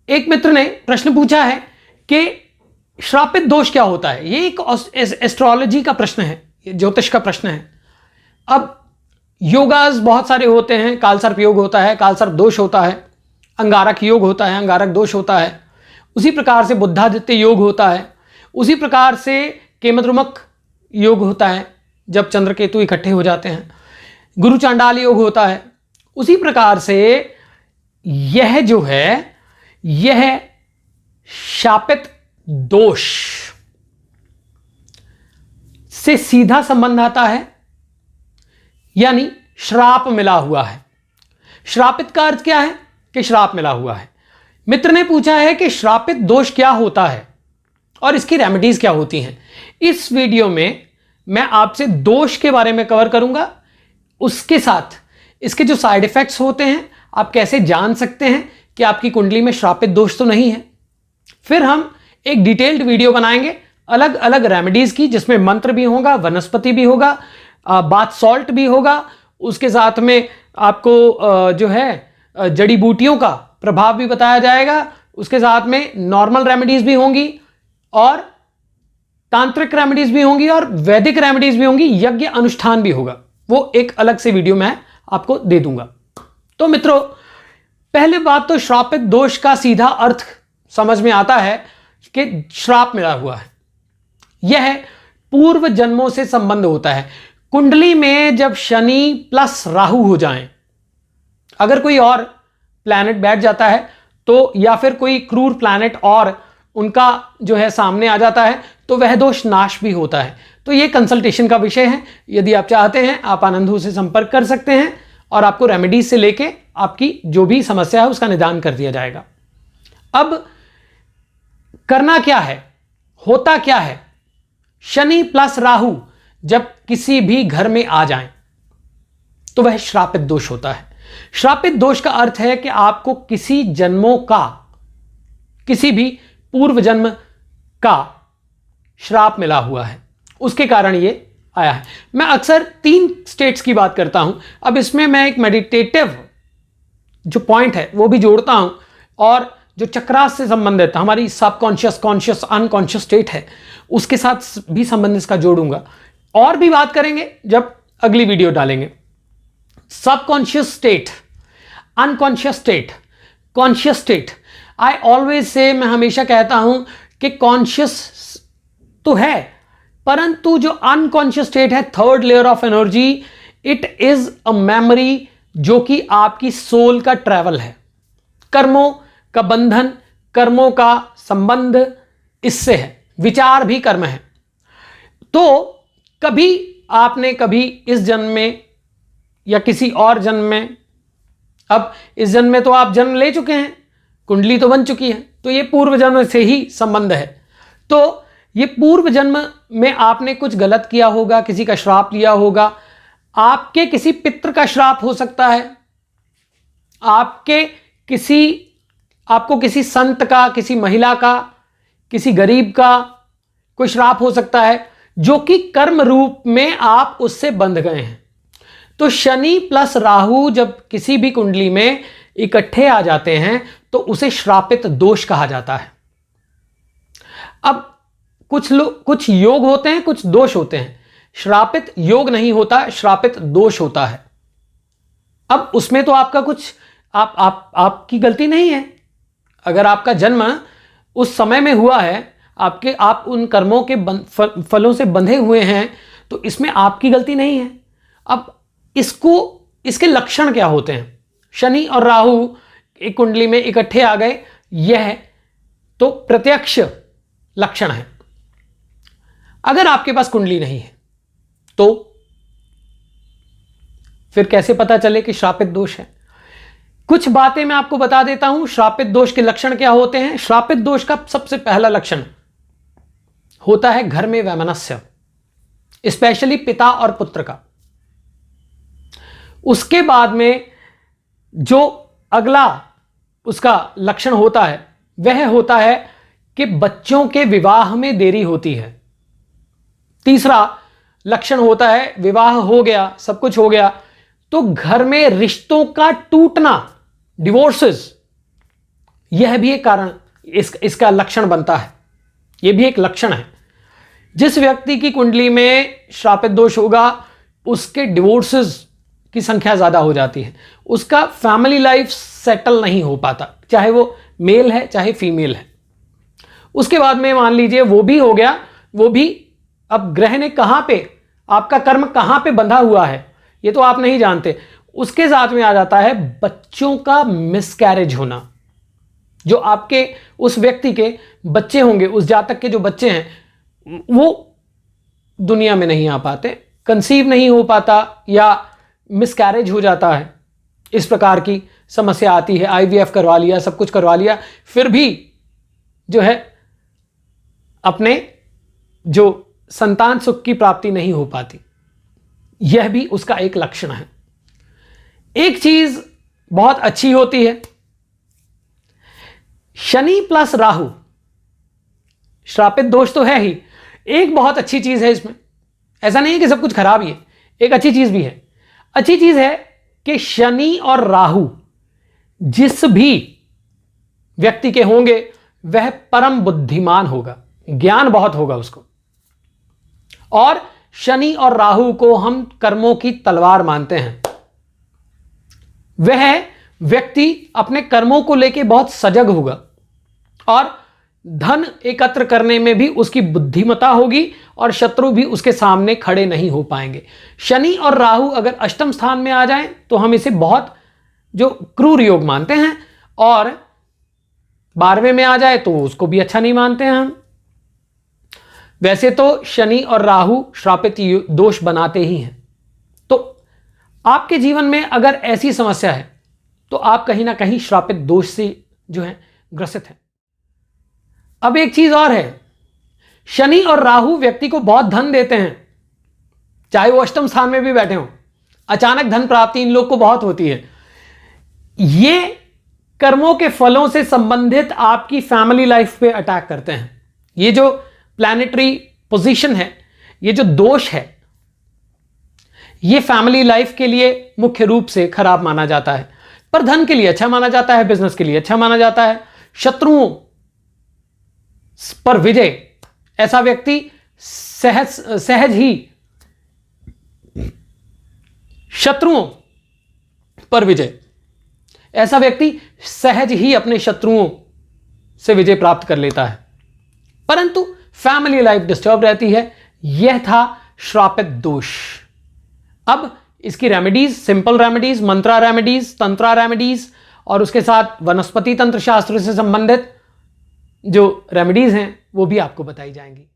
एक मित्र ने प्रश्न पूछा है कि श्रापित दोष क्या होता है। ये एक एस्ट्रोलॉजी का प्रश्न है, ज्योतिष का प्रश्न है। अब योगास बहुत सारे होते हैं, कालसर्प योग होता है, कालसर्प दोष होता है, अंगारक योग होता है, अंगारक दोष होता है, उसी प्रकार से बुद्धादित्य योग होता है, उसी प्रकार से केमद्रुमक योग होता है जब चंद्र केतु इकट्ठे हो जाते हैं, गुरु चांडाल योग होता है। उसी प्रकार से यह जो है यह शापित दोष से सीधा संबंध आता है, यानी श्राप मिला हुआ है। श्रापित का अर्थ क्या है कि श्राप मिला हुआ है। मित्र ने पूछा है कि श्रापित दोष क्या होता है और इसकी रेमेडीज क्या होती हैं। इस वीडियो में मैं आपसे दोष के बारे में कवर करूंगा, उसके साथ इसके जो साइड इफेक्ट्स होते हैं, आप कैसे जान सकते हैं कि आपकी कुंडली में श्रापित दोष तो नहीं है। फिर हम एक डिटेल्ड वीडियो बनाएंगे अलग अलग रेमेडीज की, जिसमें मंत्र भी होगा, वनस्पति भी होगा, बाथ सॉल्ट भी होगा, उसके साथ में आपको जो है जड़ी बूटियों का प्रभाव भी बताया जाएगा, उसके साथ में नॉर्मल रेमेडीज भी होंगी और तांत्रिक रेमेडीज भी होंगी और वैदिक रेमेडीज भी होंगी, यज्ञ अनुष्ठान भी होगा। वो एक अलग से वीडियो मैं आपको दे दूंगा। तो मित्रों, पहले बात तो श्रापित दोष का सीधा अर्थ समझ में आता है कि श्राप मिला हुआ है। यह पूर्व जन्मों से संबंध होता है। कुंडली में जब शनि प्लस राहु हो जाएं, अगर कोई और प्लैनेट बैठ जाता है तो, या फिर कोई क्रूर प्लैनेट और उनका जो है सामने आ जाता है, तो वह दोष नाश भी होता है। तो यह कंसल्टेशन का विषय है। यदि आप चाहते हैं आप आनंदू से संपर्क कर सकते हैं और आपको रेमेडीज से लेके आपकी जो भी समस्या है उसका निदान कर दिया जाएगा। अब करना क्या है, होता क्या है? शनि प्लस राहु जब किसी भी घर में आ जाएं तो वह श्रापित दोष होता है। श्रापित दोष का अर्थ है कि आपको किसी जन्मों का, किसी भी पूर्व जन्म का श्राप मिला हुआ है, उसके कारण ये आया है। मैं अक्सर 3 स्टेट्स की बात करता हूं। अब इसमें मैं एक मेडिटेटिव जो पॉइंट है वो भी जोड़ता हूं, और जो चक्रास से संबंधित हमारी सबकॉन्शियस, कॉन्शियस, अनकॉन्शियस स्टेट है, उसके साथ भी संबंध इसका जोड़ूंगा। और भी बात करेंगे जब अगली वीडियो डालेंगे। Subconscious state, unconscious state, conscious state. I always say, मैं हमेशा कहता हूं कि कॉन्शियस तो है, परंतु जो अनकॉन्शियस स्टेट है, third layer of energy, it is a memory जो कि आपकी सोल का ट्रैवल है। कर्मों का बंधन, कर्मों का संबंध इससे है, विचार भी कर्म है। तो कभी आपने कभी इस जन्म में या किसी और जन्म में, अब इस जन्म में तो आप जन्म ले चुके हैं, कुंडली तो बन चुकी है, तो ये पूर्व जन्म से ही संबंध है। तो ये पूर्व जन्म में आपने कुछ गलत किया होगा, किसी का श्राप लिया होगा, आपके किसी पितृ का श्राप हो सकता है, आपको किसी संत का, किसी महिला का, किसी गरीब का कोई श्राप हो सकता है, जो कि कर्म रूप में आप उससे बंध गए हैं। तो शनि प्लस राहु जब किसी भी कुंडली में इकट्ठे आ जाते हैं तो उसे श्रापित दोष कहा जाता है। अब कुछ योग होते हैं, कुछ दोष होते हैं। श्रापित योग नहीं होता, श्रापित दोष होता है। अब उसमें तो आपका कुछ आपकी गलती नहीं है। अगर आपका जन्म उस समय में हुआ है, आप उन कर्मों के फलों से बंधे हुए हैं, तो इसमें आपकी गलती नहीं है। अब इसके लक्षण क्या होते हैं? शनि और राहु एक कुंडली में इकट्ठे आ गए, यह तो प्रत्यक्ष लक्षण है। अगर आपके पास कुंडली नहीं है तो फिर कैसे पता चले कि श्रापित दोष है? कुछ बातें मैं आपको बता देता हूं, श्रापित दोष के लक्षण क्या होते हैं। श्रापित दोष का सबसे पहला लक्षण होता है घर में वैमनस्य, स्पेशली पिता और पुत्र का। उसके बाद में जो अगला उसका लक्षण होता है वह होता है कि बच्चों के विवाह में देरी होती है। तीसरा लक्षण होता है विवाह हो गया, सब कुछ हो गया, तो घर में रिश्तों का टूटना, डिवोर्सेस, यह भी एक कारण इसका लक्षण बनता है, यह भी एक लक्षण है। जिस व्यक्ति की कुंडली में श्रापित दोष होगा उसके डिवोर्सेस की संख्या ज्यादा हो जाती है, उसका फैमिली लाइफ सेटल नहीं हो पाता, चाहे वो मेल है चाहे फीमेल है। उसके बाद में मान लीजिए वो भी हो गया, वो भी अब ग्रह ने कहां पे, आपका कर्म कहां पे बंधा हुआ है ये तो आप नहीं जानते। उसके साथ में आ जाता है बच्चों का मिसकैरेज होना। जो आपके उस व्यक्ति के बच्चे होंगे, उस जातक के जो बच्चे हैं वो दुनिया में नहीं आ पाते, कंसीव नहीं हो पाता या मिसकैरेज हो जाता है, इस प्रकार की समस्या आती है। आईवीएफ करवा लिया, सब कुछ करवा लिया, फिर भी जो है अपने जो संतान सुख की प्राप्ति नहीं हो पाती, यह भी उसका एक लक्षण है। एक चीज बहुत अच्छी होती है, शनि प्लस राहु, श्रापित दोष तो है ही, एक बहुत अच्छी चीज है इसमें, ऐसा नहीं है कि सब कुछ खराब ही है, एक अच्छी चीज भी है। अच्छी चीज है कि शनि और राहु जिस भी व्यक्ति के होंगे वह परम बुद्धिमान होगा, ज्ञान बहुत होगा उसको। और शनि और राहु को हम कर्मों की तलवार मानते हैं। वह व्यक्ति अपने कर्मों को लेकर बहुत सजग होगा और धन एकत्र करने में भी उसकी बुद्धिमता होगी और शत्रु भी उसके सामने खड़े नहीं हो पाएंगे। शनि और राहु अगर अष्टम स्थान में आ जाएं तो हम इसे बहुत जो क्रूर योग मानते हैं, और 12वें में आ जाए तो उसको भी अच्छा नहीं मानते हैं हम। वैसे तो शनि और राहु श्रापित दोष बनाते ही हैं। तो आपके जीवन में अगर ऐसी समस्या है तो आप कहीं ना कहीं श्रापित दोष से जो है ग्रसित हैं। अब एक चीज और है, शनि और राहु व्यक्ति को बहुत धन देते हैं, चाहे वो अष्टम स्थान में भी बैठे हों। अचानक धन प्राप्ति इन लोग को बहुत होती है। ये कर्मों के फलों से संबंधित आपकी फैमिली लाइफ पे अटैक करते हैं। ये जो प्लैनेटरी पोजीशन है, ये जो दोष है, ये फैमिली लाइफ के लिए मुख्य रूप से खराब माना जाता है, पर धन के लिए अच्छा माना जाता है, बिजनेस के लिए अच्छा माना जाता है। शत्रुओं पर विजय, ऐसा व्यक्ति सहज ही शत्रुओं पर विजय, ऐसा व्यक्ति सहज ही अपने शत्रुओं से विजय प्राप्त कर लेता है, परंतु फैमिली लाइफ डिस्टर्ब रहती है। यह था श्रापित दोष। अब इसकी रेमेडीज, सिंपल रेमेडीज, मंत्रा रेमेडीज, तंत्रा रेमेडीज और उसके साथ वनस्पति तंत्र शास्त्र से संबंधित जो रेमेडीज हैं वो भी आपको बताई जाएंगी।